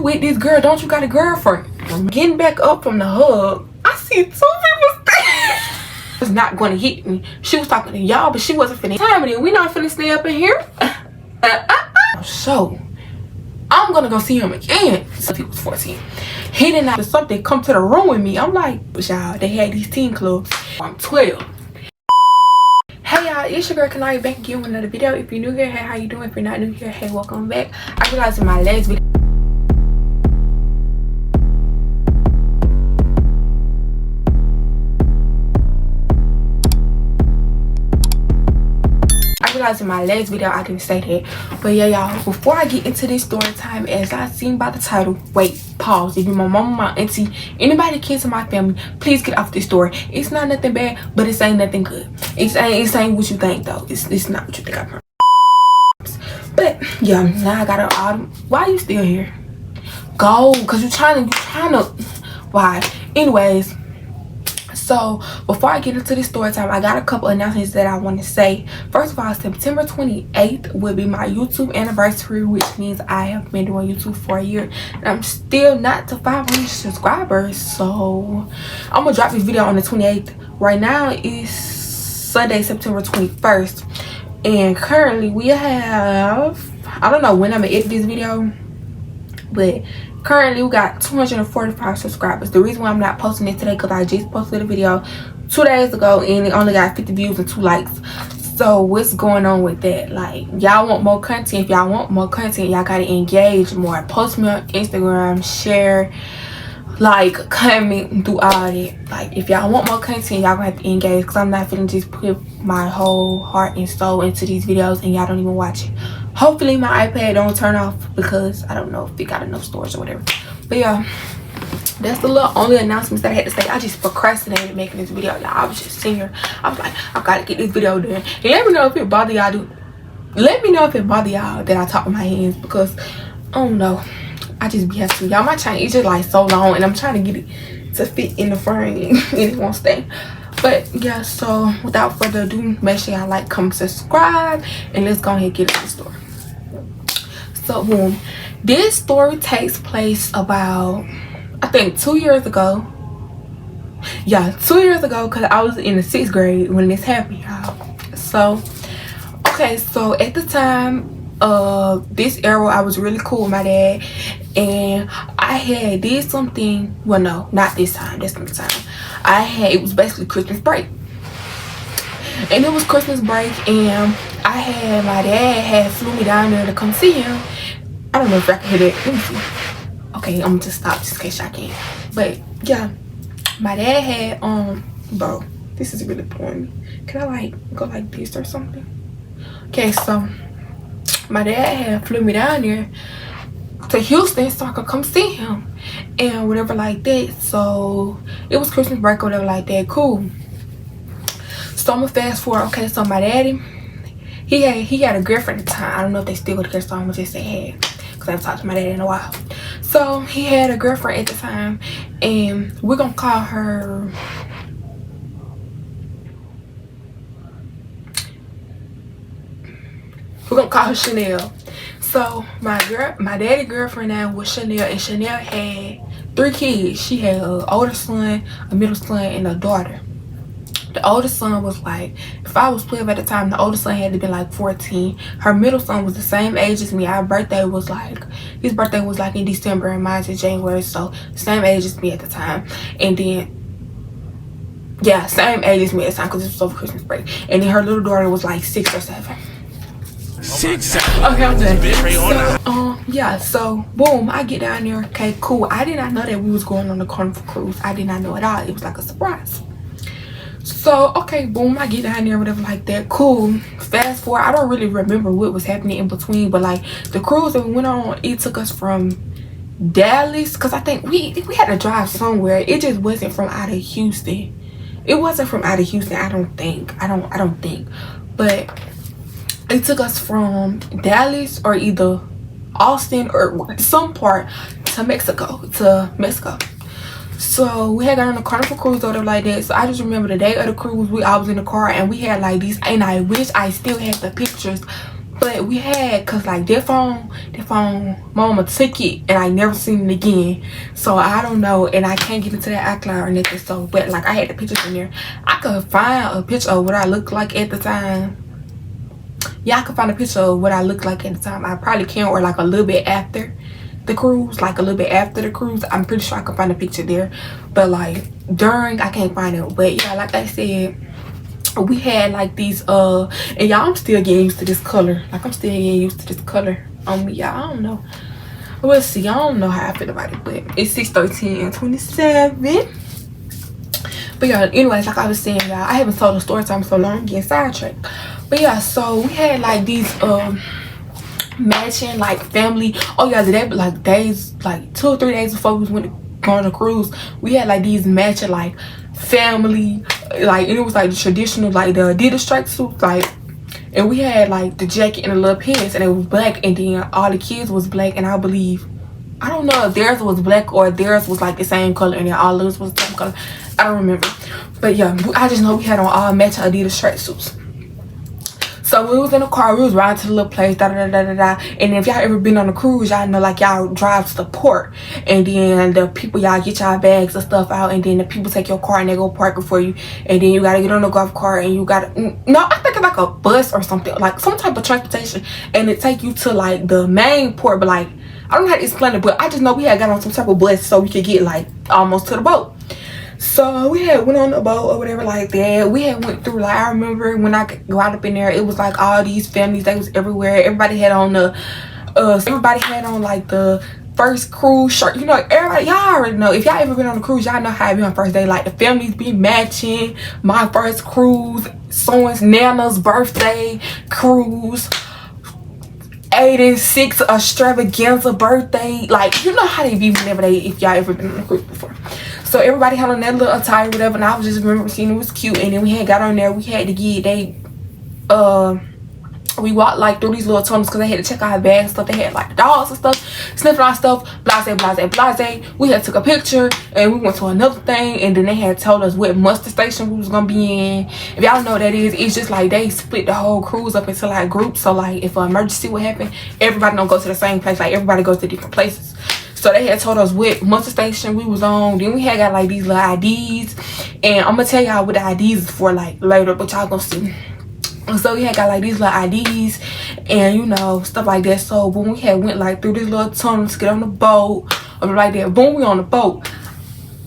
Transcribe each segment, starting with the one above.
with this girl? Don't you got a girlfriend? I'm getting back up from the hug. I see 2 people standing. Was not going to hit me. She was talking to y'all, but she wasn't finna time it. We not finna stay up in here. So I'm gonna go see him again. So he was 14. He did not something come to the room with me. I'm like, y'all, they had these teen clubs. I'm 12. Hey y'all, it's your girl Kanaya back again with another video. If you're new here, hey, how you doing? If you're not new here, hey, welcome back. I realized in my last video I didn't say that. But yeah, y'all, before I get into this story time, as I seen by the title, wait, pause. If you're my mama, my auntie, anybody kin to my family, please get off this story. It's not nothing bad, but it ain't nothing good. It ain't what you think though. It's not what you think, I promise. But yeah, now I got an why are you still here? Go, cause you're trying to why? Anyways, so before I get into this story time, I got a couple announcements that I want to say. First of all, September 28th will be my YouTube anniversary, which means I have been doing YouTube for a year and I'm still not to 500 subscribers. So I'm gonna drop this video on the 28th. Right now is Sunday, September 21st, and currently we have, I don't know when I'm gonna edit this video, but currently we got 245 subscribers. The reason why I'm not posting it today because I just posted a video 2 days ago and it only got 50 views and 2 likes. So what's going on with that? Like, y'all want more content. If y'all want more content, y'all gotta engage more. Post me on Instagram, share, like, comment, do all that. Like, if y'all want more content, y'all gonna have to engage, because I'm not finna just put my whole heart and soul into these videos and y'all don't even watch it. Hopefully my iPad don't turn off, because I don't know if it got enough storage or whatever. But yeah, that's the little only announcements that I had to say. I just procrastinated making this video, y'all. I was just sitting here, I was like, I gotta get this video done. And let me know if it bother y'all. Let me know if it bother y'all that I talk with my hands, because I don't know, I just be having to. Y'all, my channel is just like so long and I'm trying to get it to fit in the frame and it won't stay. But yeah, so without further ado, make sure y'all like, comment, subscribe, and let's go ahead and get into the story. So boom, this story takes place about, I think 2 years ago. Yeah, 2 years ago, because I was in the 6th grade when this happened, y'all. So okay, so at the time, this era, I was really cool with my dad, and I had did something. Well, no, not this time. That's not the time. It was basically Christmas break, and it was Christmas break, and my dad had flew me down there to come see him. I don't know if I can hear that. Let me see. Okay, I'm gonna just stop just in case y'all can. But yeah, my dad had bro, this is really boring me. Can I like go like this or something? Okay, so my dad had flew me down there to Houston so I could come see him and whatever like that. So it was Christmas break or whatever like that. Cool. So I'm gonna fast forward. Okay, so my daddy, he had a girlfriend at the time. I don't know if they still together, so I'm gonna just say had, because I haven't talked to my daddy in a while. So he had a girlfriend at the time, and we're gonna call her, Chanel. So my daddy girlfriend now was Chanel, and Chanel had 3 kids. She had an older son, a middle son, and a daughter. The oldest son was like, if I was 12 at the time, the oldest son had to be like 14. Her middle son was the same age as me. His birthday was like in December and mine's in January, so same age as me at the time. And then yeah, same age as me at the time, because it was over Christmas break. And then her little daughter was like 6 or 7. 6. Okay, I'm done. So, yeah, so boom, I get down there. Okay, cool. I did not know that we was going on the Carnival cruise. I did not know at all. It was like a surprise. So okay, boom, I get down there, whatever like that. Cool. Fast forward, I don't really remember what was happening in between, but like the cruise that we went on, it took us from Dallas, because I think we had to drive somewhere. It just wasn't from out of Houston. It wasn't from out of Houston, I don't think. But it took us from Dallas or either Austin or some part to Mexico. So we had got on the Carnival cruise or whatever like that. So I just remember the day of the cruise, I was in the car and we had like these, and I wish I still had the pictures, But we had, cause like that phone mama took it and I never seen it again. So I don't know, and I can't get into that iCloud or nothing. So but like I had the pictures in there. I could find a picture of what I looked like at the time. Yeah, I could find a picture of what I looked like at the time. I probably can, or like a little bit after the cruise, like a little bit after the cruise. I'm pretty sure I can find a picture there. But like during, I can't find it. But yeah, like I said, we had like these and y'all, I'm still getting used to this color. Like I'm still getting used to this color on me, y'all. I don't know, we'll see. I don't know how I feel about it, but it's 6:13 and 27. But yeah, anyways, like I was saying, y'all, I haven't told the story time so long, I'm getting sidetracked. But yeah, so we had like these matching like family. Oh yeah, the day, like days, like 2 or 3 days before we went to go on a cruise, we had like these matching like family, like, and it was like the traditional, like the Adidas striped suit, like, and we had like the jacket and the little pants, and it was black, and then all the kids was black, and I believe, I don't know if theirs was black or theirs was like the same color, and then all of us was the same color. I don't remember, but yeah, I just know we had on all matching Adidas striped suits. So we was in the car, we was riding to the little place, and if y'all ever been on a cruise, y'all know like y'all drive to the port, and then the people, y'all get y'all bags and stuff out, and then the people take your car and they go park it for you, and then you gotta get on the golf cart, and you gotta, no, I think it's like a bus or something, like some type of transportation, and it take you to like the main port. But like, I don't know how to explain it, but I just know we had got on some type of bus so we could get like almost to the boat. So we had went on the boat or whatever like that. We had went through, like, I remember when I got up in there, it was like all these families, they was everywhere. Everybody had on the everybody had on like the first cruise shirt. You know, everybody, y'all already know, if y'all ever been on a cruise, y'all know how it be on first day. Like the families be matching. My first cruise, someone's Nana's birthday cruise, 86 extravaganza birthday. Like, you know how they be whenever they, if y'all ever been on a cruise before. So everybody had on that little attire, whatever, and I was just remember seeing it was cute. And then we had got on there, we had to get, we walked like through these little tunnels because they had to check our bags and stuff. They had like the dogs and stuff, sniffing our stuff, blase. We had took a picture and we went to another thing, and then they had told us what muster station we was gonna be in. If y'all know what that is, it's just like they split the whole cruise up into like groups. So like if an emergency would happen, everybody don't go to the same place, like everybody goes to different places. So they had told us what muster station we was on. Then we had got like these little IDs, and I'm gonna tell y'all what the IDs is for like later, but y'all gonna see. So we had got like these little IDs and, you know, stuff like that. So when we had went like through this little tunnel to get on the boat or like that, boom, we on the boat.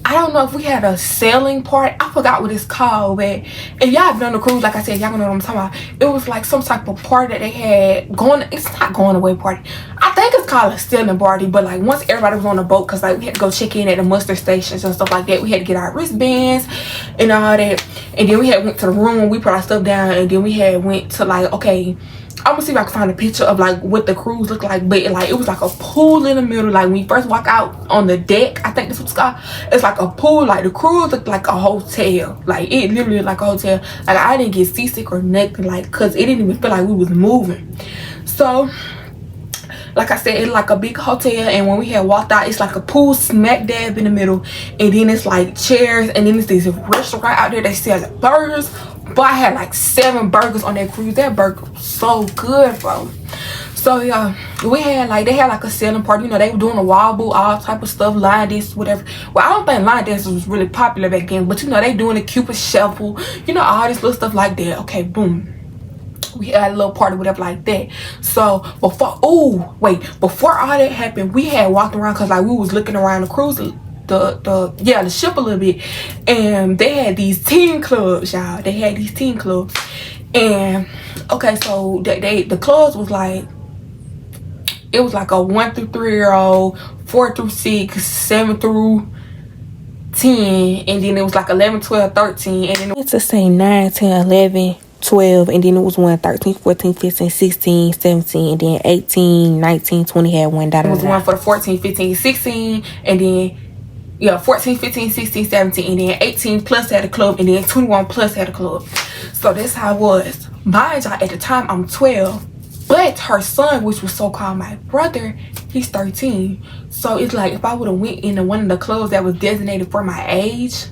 I don't know if we had a sailing part. I forgot what it's called, but if y'all been on the cruise, like I said, y'all gonna know what I'm talking about. It was like some type of party that they had going. It's not going away party. I think it's called a sailing party, but like once everybody was on the boat, cause like we had to go check in at the muster stations and stuff like that. We had to get our wristbands and all that, and then we had went to the room. We put our stuff down, and then we had went to like, okay, I'm gonna see if I can find a picture of like what the cruise looked like, but like it was like a pool in the middle. Like when you first walk out on the deck, I think that's what it's called. It's like a pool. Like the cruise looked like a hotel. Like it literally looked like a hotel. Like I didn't get seasick or nothing, like, cause it didn't even feel like we was moving. So like I said, it's like a big hotel, and when we had walked out, it's like a pool smack dab in the middle, and then it's like chairs, and then it's this restaurant out there that sells burgers. But I had like 7 burgers on that cruise. That burger was so good, bro. So yeah, we had like, they had like a selling party. You know, they were doing a wobble, all type of stuff, line dance, whatever. Well, I don't think line dance was really popular back then, but you know, they doing a Cupid shuffle, you know, all this little stuff like that. Okay, boom, we had a little party, whatever like that. So before, before all that happened, we had walked around, cause like we was looking around the cruise, the ship a little bit, and they had these teen clubs, y'all. They had these teen clubs, and okay, so the clubs was like, it was like a 1 through 3 year old, 4 through 6, 7 through 10, and then it was like 11, 12, 13, and then it was to say 9, 10, 11, 12, and then it was 1 13, 14, 15, 16, 17, and then 18, 19, 20 had one. It was one for the 14, 15, 16, and then yeah, 14, 15, 16, 17, and then 18 plus had a club, and then 21 plus had a club. So that's how it was. Mind y'all, at the time I'm 12, but her son, which was so-called my brother, he's 13. So it's like if I would have went into one of the clubs that was designated for my age,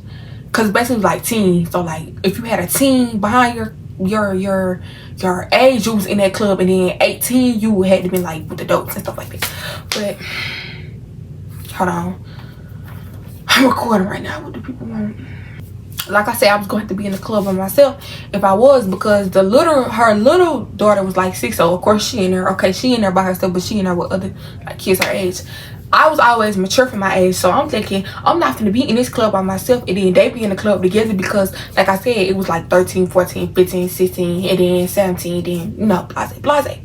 because basically it was like teen. So like if you had a teen behind your age you was in that club, and then 18 you had to be like with the dopes and stuff like that. But hold on, I'm recording right now. What do people want? Like I said, I was going to have to be in the club by myself if I was, because her little daughter was like 6, so of course she in there. Okay, she in there by herself, but she in there with other like kids her age. I was always mature for my age, so I'm thinking I'm not gonna be in this club by myself, and then they be in the club together, because like I said, it was like 13, 14, 15, 16, and then 17, then you know, blase.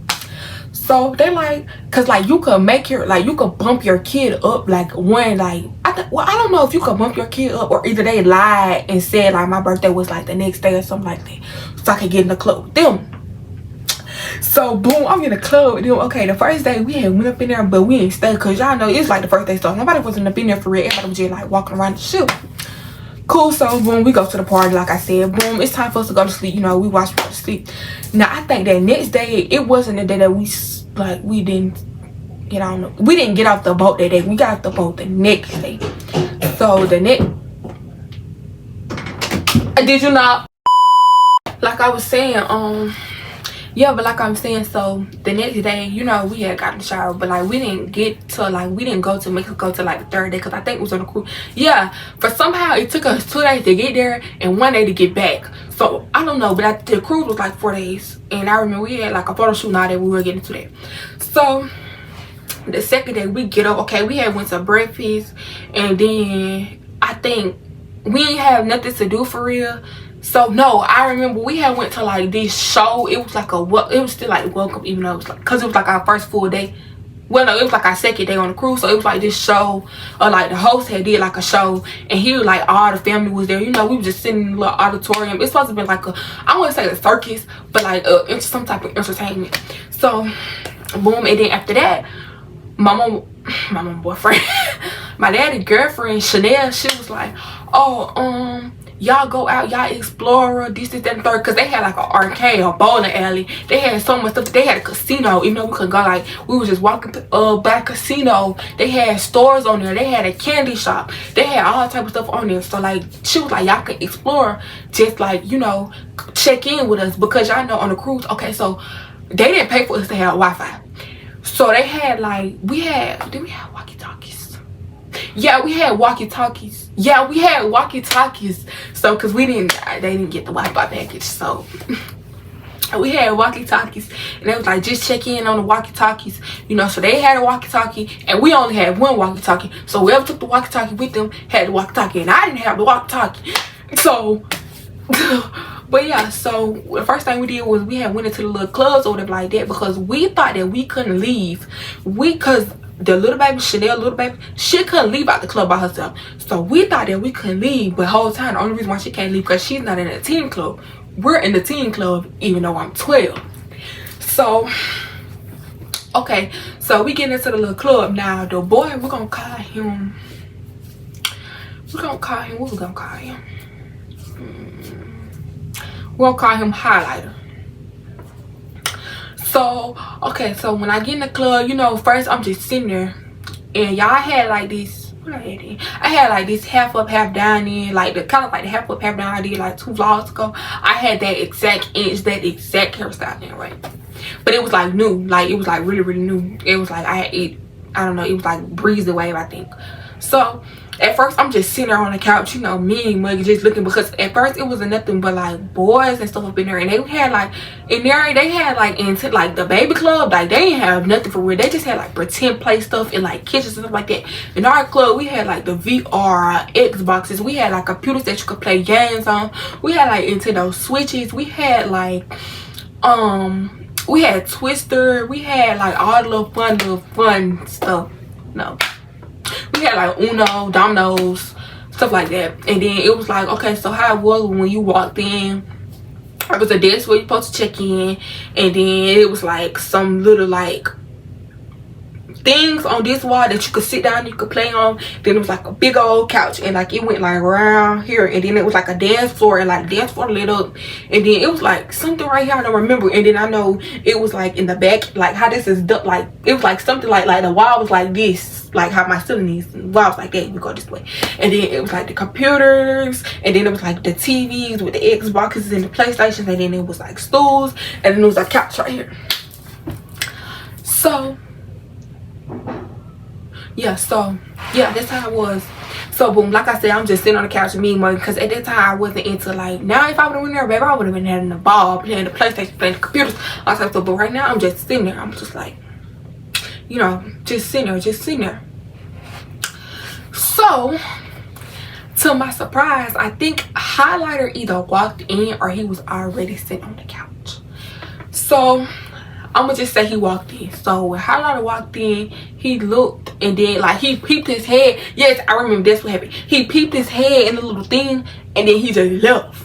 So they like, cause like you could make your, like you could bump your kid up like one, like I don't know if you could bump your kid up, or either they lied and said like my birthday was like the next day or something like that, so I could get in the club with them. So boom, I'm in the club with them. Okay, the first day we had went up in there, but we ain't stayed, cause y'all know it's like the first day, so nobody wasn't up in there for real. Everybody was just like walking around the shoot. Cool. So boom, we go to the party. Like I said, boom, it's time for us to go to sleep. You know, we watch people to sleep. Now I think that next day, it wasn't the day that we didn't get on. We didn't get off the boat that day. We got off the boat the next day. So the next, did you not? Like I was saying, yeah, but like I'm saying, so the next day, you know, we had got in the shower, but like we didn't go to Mexico till like the 3rd day, because I think it was on the cruise. Yeah, for somehow it took us 2 days to get there and 1 day to get back. So I don't know, but the cruise was like 4 days, and I remember we had like a photo shoot now that we were getting to that. So the second day we get up, okay, we had went to breakfast, and then I think we ain't have nothing to do for real. So no, I remember we had went to like this show. It was like it was still like welcome, even though it was like, cause it was like our first full day. Well, no, it was like our second day on the cruise. So it was like this show, or like the host had did like a show, and he was like all the family was there. You know, we were just sitting in a little auditorium. It's supposed to be like I wouldn't say a circus, but like some type of entertainment. So boom, and then after that, my mom boyfriend, my daddy girlfriend Chanel, she was like, oh y'all go out, y'all explore this, that, and third, because they had like an arcade, a bowling alley. They had so much stuff. They had a casino, even though we couldn't go, like we was just walking by casino. They had stores on there. They had a candy shop. They had all type of stuff on there. So like she was like, y'all can explore, just like, you know, check in with us, because y'all know on the cruise, okay, so they didn't pay for us to have Wi-Fi. So they had like, did we have walkie-talkies? Yeah, we had walkie-talkies. Yeah, we had walkie-talkies. So, because they didn't get the Wi-Fi package. So, we had walkie-talkies. And they was like, just check in on the walkie-talkies. You know, so they had a walkie-talkie. And we only had one walkie-talkie. So, whoever took the walkie-talkie with them had the walkie-talkie. And I didn't have the walkie-talkie. So, but yeah, so the first thing we did was we had went into the little clubs or whatever like that, because we thought that we couldn't leave. Cause the little baby, Chanel, she couldn't leave out the club by herself. So we thought that we couldn't leave, but the whole time the only reason why she can't leave because she's not in the teen club. We're in the teen club even though I'm 12. So okay, so we get into the little club. Now the boy, we're gonna call him what we gonna call him? We're gonna call him Highlighter. So okay, so when I get in the club, you know, first I'm just sitting there, and y'all had like this, I had like this half up half down in, like the kind of like the half up half down I did like 2 vlogs ago. I had that exact hairstyle then, right? But it was like new, like it was like really new. It was like I don't know, it was like breeze wave, I think. So at first I'm just sitting there on the couch, you know, me and Muggy just looking, because at first it wasn't nothing but like boys and stuff up in there, and they had like in there, they had like into like the baby club, like they didn't have nothing for real. They just had like pretend play stuff in like kitchens and stuff like that. In our club we had like the VR Xboxes, we had like computers that you could play games on, we had like Nintendo Switches, we had like we had Twister, we had like all the little fun stuff. No, we had like Uno, dominoes, stuff like that. And then it was like, okay, so how it was when you walked in, it was a desk where you're supposed to check in, and then it was like some little like things on this wall that you could sit down, you could play on. Then it was like a big old couch, and like it went like around here, and then it was like a dance floor, and like the dance floor lit up, and then it was like something right here, I don't remember. And then I know it was like in the back, like how this is like it was like something like the wall was like this, like how my ceiling is, the wall was like that, you go this way. And then it was like the computers, and then it was like the TVs with the Xboxes and the PlayStations, and then it was like stools, and then it was a couch right here. So yeah, that's how it was. So boom, like I said, I'm just sitting on the couch with me and Mother, because at that time I wasn't into like, now if I would have went there, baby, I would have been having the ball, playing the PlayStation, playing the computers, all types of stuff. But right now I'm just sitting there. I'm just like, you know, just sitting there. So to my surprise, I think Highlighter either walked in or he was already sitting on the couch. So I'm gonna just say he walked in. So when Highlighter walked in, he looked, and then like he peeped his head. Yes, I remember that's what happened. He peeped his head in the little thing, and then he just left.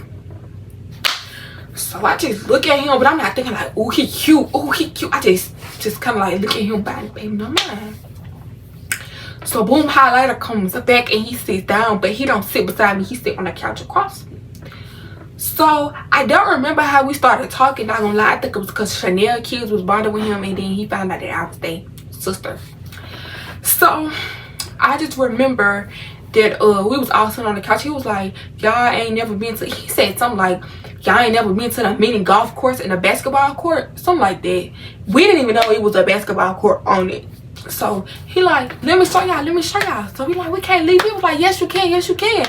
So I just look at him, but I'm not thinking like, oh, he cute, oh, he cute. I just kind of like look at him, baby, no mind. So boom, Highlighter comes back and he sits down, but he don't sit beside me. He sit on the couch across me. So I don't remember how we started talking, not gonna lie. I think it was because Chanel kids was bonding with him, and then he found out that I was their sister. So I just remember that we was all sitting on the couch. He was like, y'all ain't never been to, he said something like, y'all ain't never been to the mini golf course and a basketball court, something like that. We didn't even know it was a basketball court on it. So he like, let me show y'all. So we like, we can't leave. He was like, yes you can.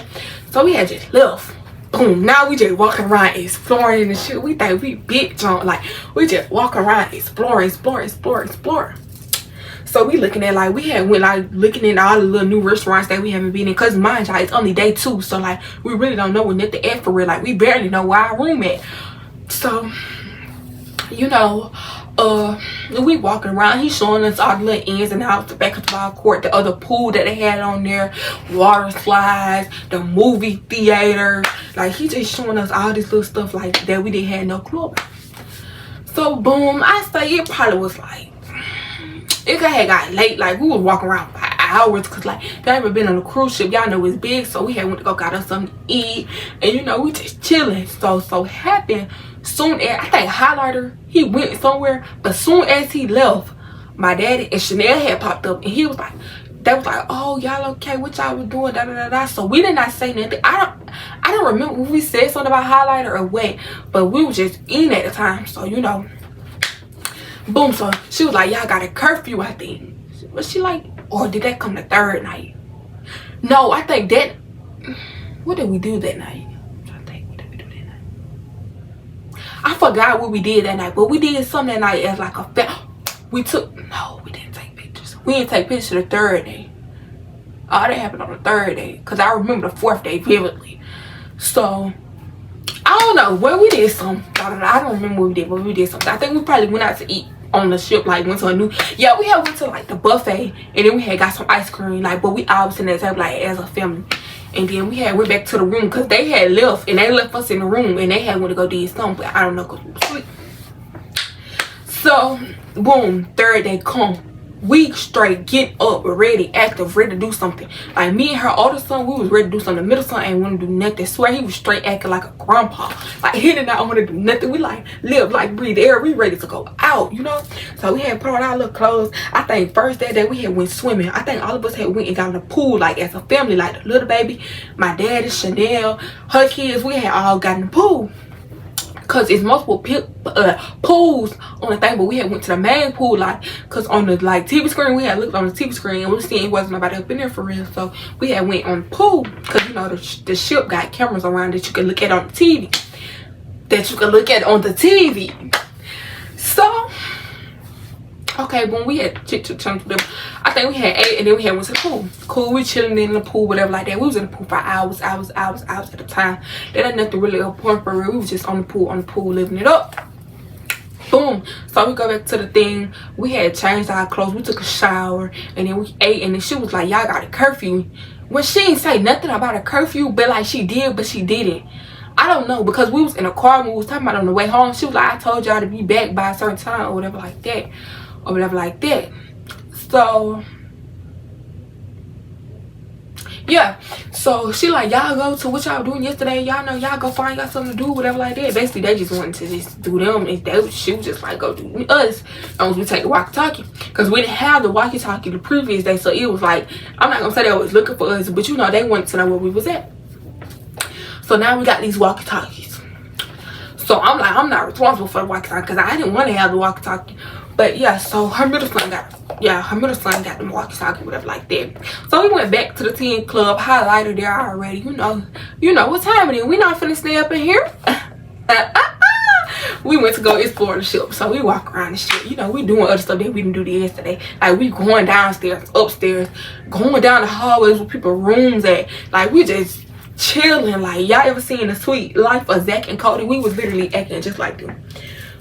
So we had just left. Boom, now we just walking around exploring and shit. We think we big drunk, like we just walk around exploring. So we looking at, like, we had went like looking at all the little new restaurants that we haven't been in, cause mind y'all, it's only day 2, so like we really don't know where nothing at for real. Like we barely know where our room at. So you know, we walking around, he's showing us all the little ins and outs, the basketball court, the other pool that they had on there, water slides, the movie theater. Like he just showing us all this little stuff like that we didn't have no clue about. So boom, I say it probably was like, it had got late. Like we was walking around for hours, cause like they never been on a cruise ship, y'all know it's big. So we had went to go got us something to eat, and you know we just chilling. So happened soon as, I think Highlighter, he went somewhere, but soon as he left, my daddy and Chanel had popped up, and he was like, they was like, oh y'all okay, what y'all was doing, da da da da. So we did not say nothing. I don't remember if we said something about Highlighter or what, but we was just in at the time. So you know, boom. So she was like, y'all got a curfew, I think. Was she like, or did that come the 3rd night? No, I think that, what did we do that night? I forgot what we did that night, but we did something that night as like a we didn't take pictures. We didn't take pictures the 3rd day. Oh, that happened on the 3rd day, because I remember the 4th day vividly. So I don't know, well, we did something. I don't remember what we did, but we did something. I think we probably went out to eat on the ship, like went to a new, yeah, we had went to like the buffet, and then we had got some ice cream, like, but we all was in that table like as a family. And then we had went back to the room, because they had left, and they left us in the room, and they had went to go do something, but I don't know, because we was asleep. So boom, 3rd day come, we straight get up, ready, active, ready to do something. Like me and her older son, we was ready to do something. The middle son ain't want to do nothing. Swear he was straight acting like a grandpa. Like he did not want to do nothing. We like live, like breathe air. We ready to go out, you know. So we had put on our little clothes. I think first that day we had went swimming. I think all of us had went and got in the pool, like as a family, like the little baby, my daddy, Chanel, her kids. We had all got in the pool. Cause it's multiple pools on the thing, but we had went to the main pool, like, cause on the like TV screen, we had looked on the TV screen and we seen it wasn't nobody up in there for real. So we had went on the pool, cause you know the ship got cameras around that you can look at on the TV, So okay, when we had I think we had 8, and then we had went to the pool. Cool, we chilling in the pool, whatever like that. We was in the pool for hours at a time. There ain't nothing really important for real. We was just on the pool, living it up. Boom. So we go back to the thing. We had changed our clothes. We took a shower, and then we ate, and then she was like, y'all got a curfew. When she didn't say nothing about a curfew, but like she did, but she didn't. I don't know, because we was in a car and we was talking about on the way home. She was like, I told y'all to be back by a certain time or whatever like that. So yeah, so she like, y'all go to what y'all doing yesterday, y'all know, y'all go find y'all something to do, whatever like that. Basically they just wanted to just do them, and she was just like, go do us as long as we take the walkie-talkie, because we didn't have the walkie-talkie the previous day. So it was like, I'm not gonna say they was looking for us, but you know, they wanted to know where we was at. So now we got these walkie-talkies. So I'm like, I'm not responsible for the walkie-talkie because I didn't want to have the walkie-talkie. But yeah, so her middle son got the walkie-talkie, whatever like that. So we went back to the 10 club, highlighter there already. You know what time it is. We not finna stay up in here. We went to go explore the ship. So we walk around the ship. You know, we doing other stuff that we didn't do yesterday. Like we going downstairs, upstairs, going down the hallways where people rooms at. Like we just chilling. Like y'all ever seen The Sweet Life of Zach and Cody? We was literally acting just like them.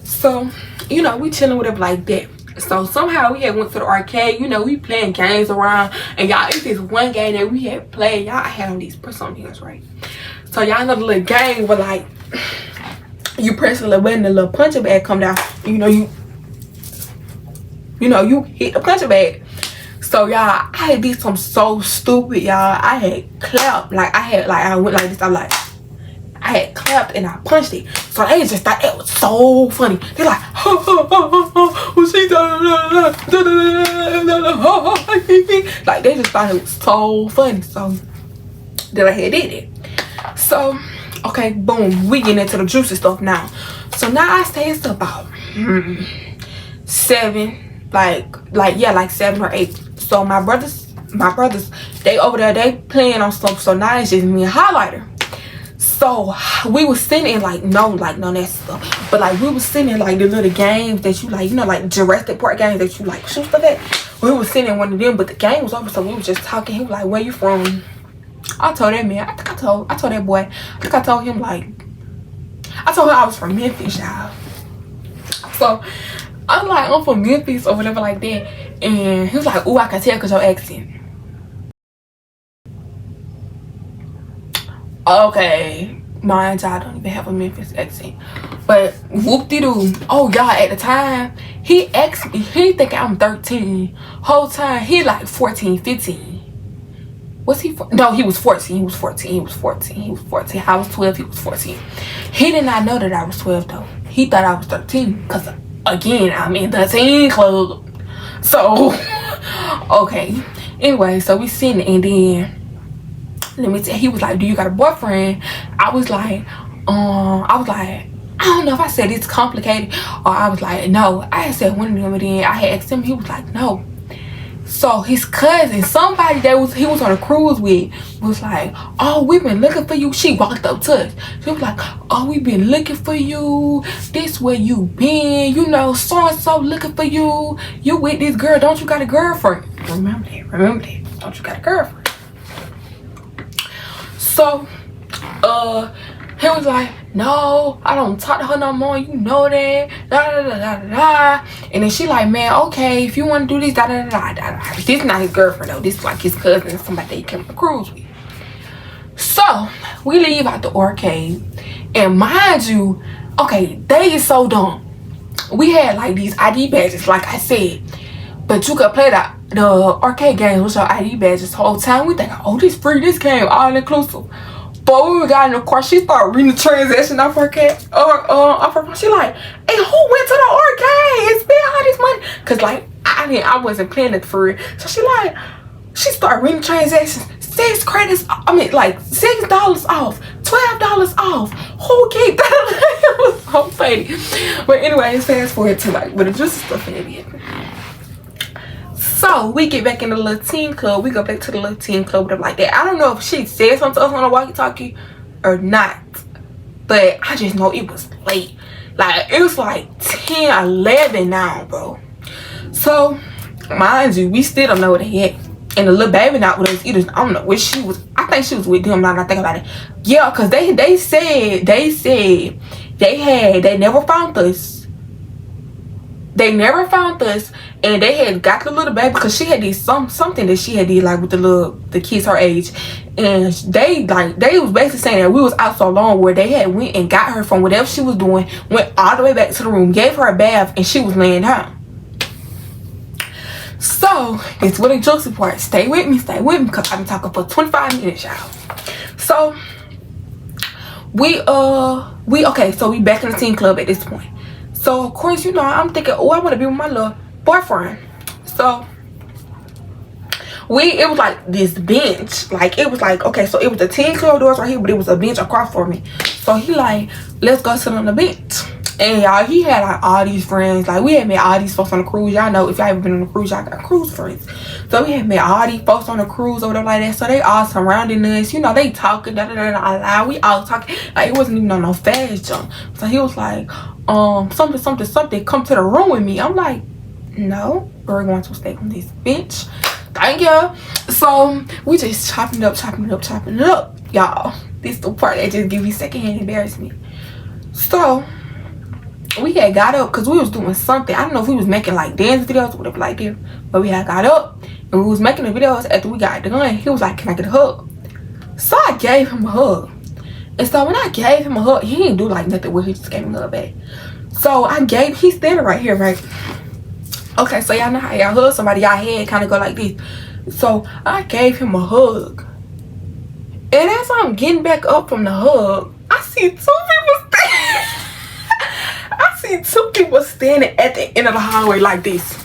So, you know, we chilling whatever like that. So somehow we had went to the arcade. You know, we playing games around, and y'all, it's this one game that we had played. Y'all had on these press on heels, right? So y'all know the little game where like you press the little button, the little puncher bag come down. You know you hit the puncher bag. So y'all, I had did something so stupid, y'all. I had clapped, like I went like this. I had clapped and I punched it. So they just thought it was so funny. They're like, like they just thought it was so funny. So then I had did it. So okay, boom, we getting into the juicy stuff now. So now I say it's about 7, like 7 or 8. So my brothers, they over there, they playing on stuff. So now it's just me and highlighter. So we was sitting in like no that stuff, but like we was sitting in like the little games that you like, you know, like Jurassic Park games that you like shoot stuff at. We was sitting in one of them, but the game was over, so we was just talking. He was like, where you from? I told that man, I told that boy, I told him like, I told him I was from Memphis, y'all. So I'm like, I'm from Memphis or whatever like that, and he was like, ooh, I can tell because your accent. Okay, mind y'all, don't even have a Memphis accent, but whoop-de-doo. Oh y'all, at the time he asked me, he think I'm 13. Whole time he like 14, 15. Was he? No, he was 14. He was 14. I was 12. He was 14. He did not know that I was 12 though. He thought I was 13 because again, I'm in the teen club. So okay. Anyway, so we sitting, and then let me tell you, he was like, do you got a boyfriend? I was like, I don't know if I said it's complicated, or I was like, no. I had said one of them, and then I had asked him, he was like, no. So his cousin, somebody that he was on a cruise with, was like, oh, we've been looking for you. She walked up to us. She was like, oh, we've been looking for you. This where you been, you know, so-and-so looking for you. You with this girl, don't you got a girlfriend? Remember that. Don't you got a girlfriend? So he was like, no, I don't talk to her no more, you know that, da. And then she like, man, okay, if you want to do this, da. This is not his girlfriend though, this is like his cousin, somebody that he came on the cruise with. So we leave out the arcade, and mind you, okay, they is so dumb. We had like these ID badges, like I said, but you could play the arcade games with your ID badges the whole time. We think, oh, this free, this game all inclusive. But when we got in the car, she started reading the transaction off her cat, off her phone. She like, hey, who went to the arcade and spent all this money? Cause like I wasn't playing it for real. So she started reading transactions. 6 credits. I mean, like $6 off, $12 off. Who keep that? It was so funny. But anyway, fast forward to like, but it's just stuff in it. So we get back in the little teen club. We go back to the little teen club, whatever like that. I don't know if she said something to us on the walkie-talkie or not, but I just know it was late. Like it was like 10, 11 now, bro. So mind you, we still don't know where they at. And the little baby not with us either. I don't know where she was. I think she was with them now that I think about it. Yeah, cause they said they never found us. They never found us, and they had got the little baby because she had did something that she had did like with the kids her age, and they was basically saying that we was out so long where they had went and got her from whatever she was doing, went all the way back to the room, gave her a bath, and she was laying down. So it's really juicy part. Stay with me, because I've been talking for 25 minutes, y'all. So we okay, so we back in the teen club at this point. So of course, you know, I'm thinking, oh, I want to be with my little boyfriend. So it was like this bench, like it was like, okay, so it was the teen club doors right here, but it was a bench across for me. So he like, let's go sit on the bench. And y'all, he had like all these friends. Like we had met all these folks on the cruise. Y'all know, if y'all ever been on a cruise, y'all got cruise friends. So we had met all these folks on the cruise or whatever like that. So they all surrounding us. You know, they talking, we all talking. Like it wasn't even on no fast jump. So he was like, something, come to the room with me. I'm like, no, we're going to stay on this bench. Thank you. So we just chopping it up, y'all. This is the part that just give me secondhand embarrassment. So we had got up because we was doing something. I don't know if we was making like dance videos or whatever like that, but we had got up and we was making the videos. After we got done, he was like, can I get a hug? So I gave him a hug. And so when I gave him a hug, he didn't do like nothing where he just gave me a hug back. So he's standing right here, right? Okay, so y'all know how y'all hug somebody, y'all head kind of go like this. So I gave him a hug. And as I'm getting back up from the hug, I see two people standing at the end of the hallway like this.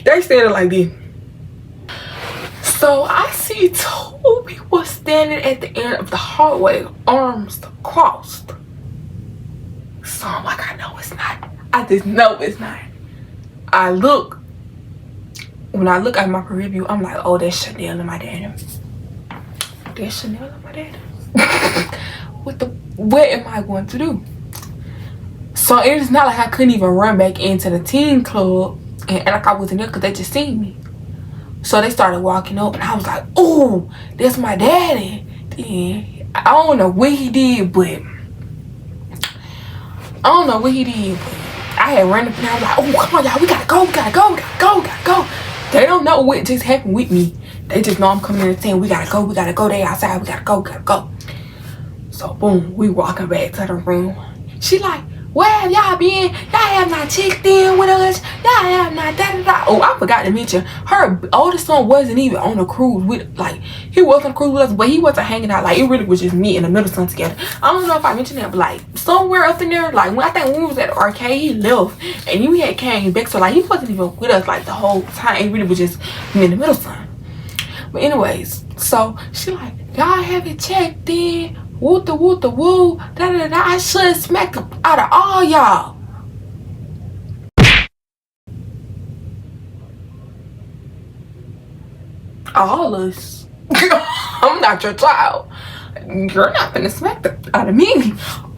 They standing like this. So I see two people standing at the end of the hallway, arms crossed. So I'm like, I know it's not. I just know it's not. When I look at my review, I'm like, oh, that's Chanel and my daddy. That's Chanel and my daddy. What am I going to do? So it's not like I couldn't even run back into the teen club and act like I wasn't there because they just seen me. So they started walking up and I was like, oh, that's my daddy. Then I don't know what he did, but I had run up and I was like, oh, come on, y'all, we gotta go. They don't know what just happened with me. They just know I'm coming in saying, we gotta go, they outside, we gotta go. So boom, we walking back to the room. She like, where have y'all been? Y'all have not checked in with us. Y'all have not da. Oh, I forgot to mention, her oldest son wasn't even on the cruise with, like, he was on the cruise with us, but he wasn't hanging out. Like, it really was just me and the middle son together. I don't know if I mentioned that, but like, somewhere up in there, like, I think when we was at the arcade, he left, and we had came back, so like, he wasn't even with us, like, the whole time. It really was just me and the middle son. But anyways, so she like, y'all haven't checked in. Woo, da. I should smack the out of all y'all. All us. I'm not your child. You're not gonna smack the out of me.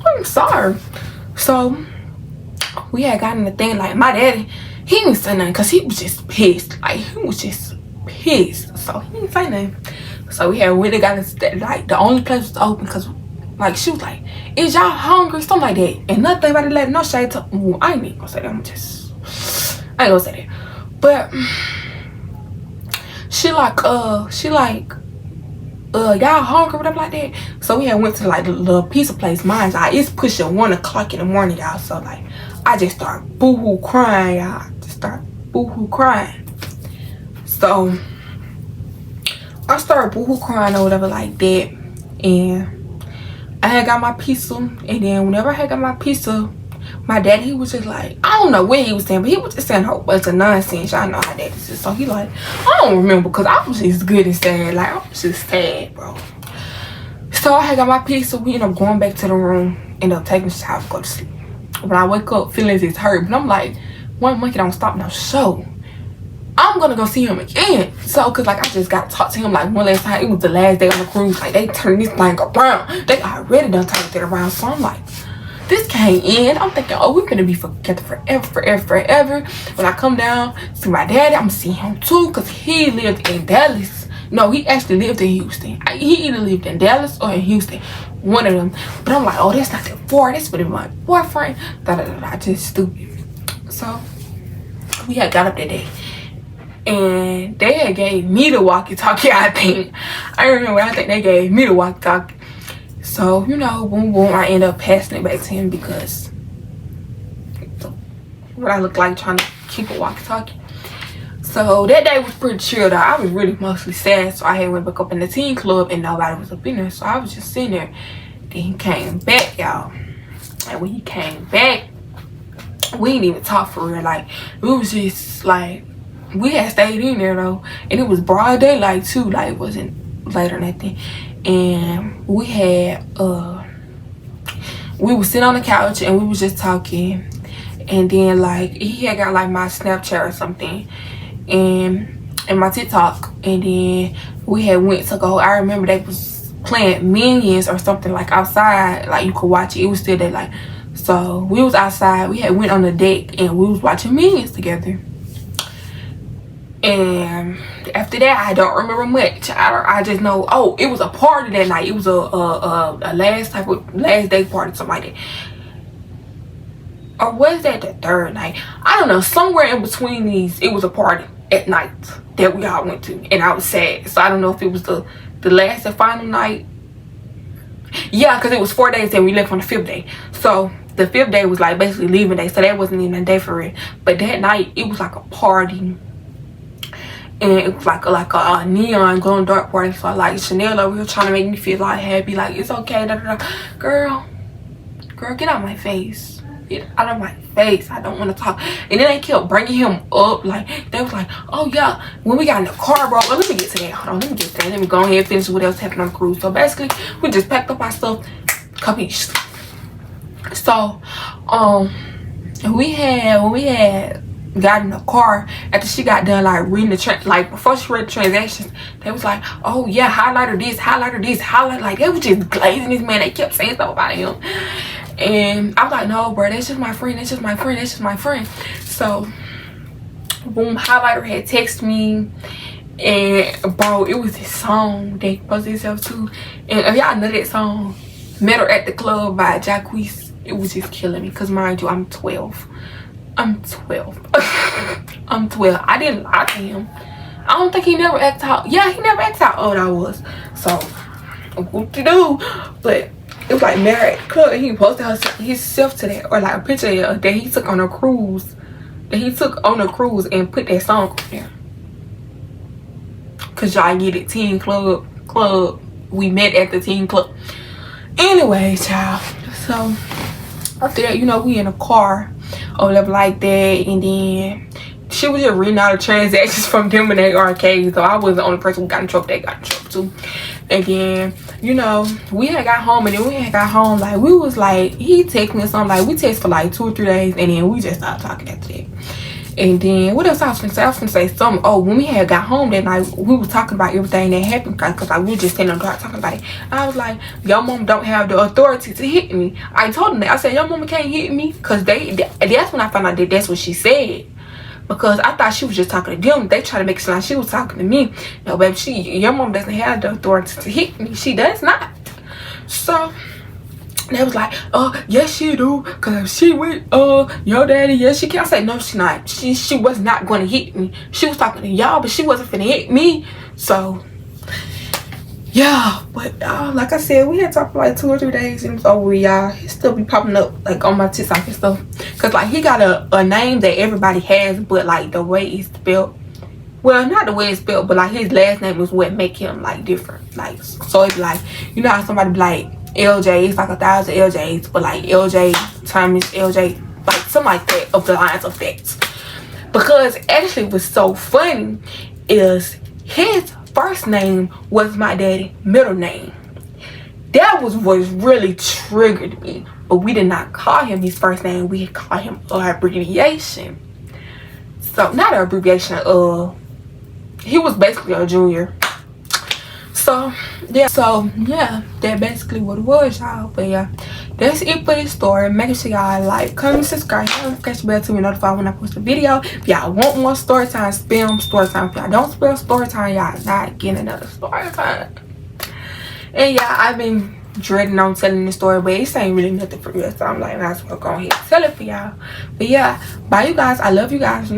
I'm sorry. So we had gotten the thing, like my daddy, he didn't say nothing because he was just pissed. Like he was just pissed. So he didn't say nothing. So we had really got like the only place was open because like she was like, is y'all hungry? Something like that. And nothing about it, like no shade to, well, I ain't gonna say that. I ain't gonna say that. But she like y'all hungry, whatever like that. So we had went to like the little pizza place. Mine's like it's pushing 1 o'clock in the morning, y'all. So like I just start boo-hoo crying, y'all. So I started boo-hoo crying or whatever like that, and I had got my pizza. And then whenever I had got my pizza, my dad, he was just like, I don't know what he was saying, but he was just saying a whole bunch of nonsense. Y'all know how that is. So he like, I don't remember because I was just good and sad. Like I was just sad, bro. So I had got my pizza. We ended up going back to the room, ended up taking a shower, go to sleep. When I wake up, feelings is hurt, but I'm like, one monkey don't stop no show. I'm gonna go see him again. So cause like I just got to talk to him like one last time. It was the last day on the cruise. Like they turned this thing around. They already done turned it around. So I'm like, this can't end. I'm thinking, oh, we're gonna be together forever. When I come down, see my daddy, I'm gonna see him too, cause he lived in Dallas. No, he actually lived in Houston. He either lived in Dallas or in Houston, one of them. But I'm like, oh, that's not that far. That's really my boyfriend. Just stupid. So we had got up that day. And they had gave me the walkie-talkie, I think. I remember, I think they gave me the walkie-talkie. So, you know, boom, I end up passing it back to him because what I look like trying to keep a walkie-talkie. So that day was pretty chill though. I was really mostly sad, so I had went back up in the teen club and nobody was up in there, so I was just sitting there. Then he came back, y'all, and when he came back, we didn't even talk for real. Like, it was just like, we had stayed in there though, and it was broad daylight too. Like, it wasn't late or nothing. And we had we was sitting on the couch and we was just talking. And then like he had got like my Snapchat or something, and my TikTok. And then we had went to go. I remember they was playing Minions or something like outside. Like you could watch it. It was still daylight. So we was outside. We had went on the deck and we was watching Minions together. And after that, I don't remember much. I just know, oh, it was a party that night. It was a last day party, something like that. Or was that the third night? I don't know. Somewhere in between these, it was a party at night that we all went to, and I was sad. So I don't know if it was the last and final night. Yeah, because it was 4 days and we left on the 5th day. So the 5th day was like basically leaving day, so that wasn't even a day for it. But that night, it was like a party. And it was like a neon glowing dark party. So like Chanel over here trying to make me feel like happy, like it's okay, da, da, da. Girl, get out of my face. Get out of my face. I don't want to talk. And then they kept bringing him up. Like they was like, oh yeah, when we got in the car, bro. Well, let me get to that. Hold on, let me get to that. Let me go ahead and finish what else happened on the cruise. So basically, we just packed up our stuff. Capiche. So when we had got in the car, after she got done like reading the like before she read the transactions, they was like, oh yeah, highlighter this, highlight, like they was just glazing this man. They kept saying stuff about him, and I was like, no bro, that's just my friend, that's just my friend, that's just my friend. So boom, highlighter had texted me, and bro, it was this song they posted itself to, and if y'all know that song, Met Her at the Club by Jacquees, it was just killing me, because mind you, I'm 12. I'm 12. I'm 12. I didn't lie to him. I don't think he never asked how. Yeah, he never asked how old I was. So, what to do? But it was like married club. He posted himself to that, or like a picture that he took on a cruise. That he took on a cruise and put that song on there. Cause y'all get it, teen club. We met at the teen club. Anyway, child. So after that, you know, we in a car or whatever like that, and then she was just reading all the transactions from them in that arcade. So I was the only person who got in trouble. They got in trouble too. And then, you know, we had got home, and then we had got home, like we was like, he texted me something, like we texted for like 2 or 3 days, and then we just stopped talking after that. And then what else I was gonna say? I was gonna say something. Oh, when we had got home that night, we was talking about everything that happened, because like we were just sitting on the car talking about it. And I was like, your mom don't have the authority to hit me. I told him that. I said, your mama can't hit me, because that's when I found out that that's what she said. Because I thought she was just talking to them. They try to make it sound like she was talking to me. No, baby, your mom doesn't have the authority to hit me. She does not. So they was like, oh yes she do, cause she with your daddy. Yes she can. I said, no, she not. She was not going to hit me. She was talking to y'all, but she wasn't finna hit me. So yeah, but like I said, we had talked for like 2 or 3 days, and it was over. Y'all, he still be popping up like on my TikTok and stuff, cause like he got a name that everybody has, but like the way it's spelled, well, not the way it's spelled, but like his last name is what make him like different. Like, so it's like, you know how somebody be like LJ, it's like 1,000 LJs, but like LJ times LJ, like something like that, of the lines of that. Because actually what's so funny is his first name was my daddy's middle name. That was what really triggered me. But we did not call him his first name, we called him an abbreviation. So not an abbreviation, he was basically a junior. So yeah, that basically what it was, y'all. But yeah, that's it for this story. Make sure y'all like, comment, subscribe, catch the bell to be notified when I post a video. If y'all want more story time, spam story time. If y'all don't spell story time, y'all not getting another story time. And yeah, I've been dreading on telling this story, but it ain't really nothing for real, so I'm like, might as well go ahead and tell it for y'all. But yeah, bye you guys. I love you guys.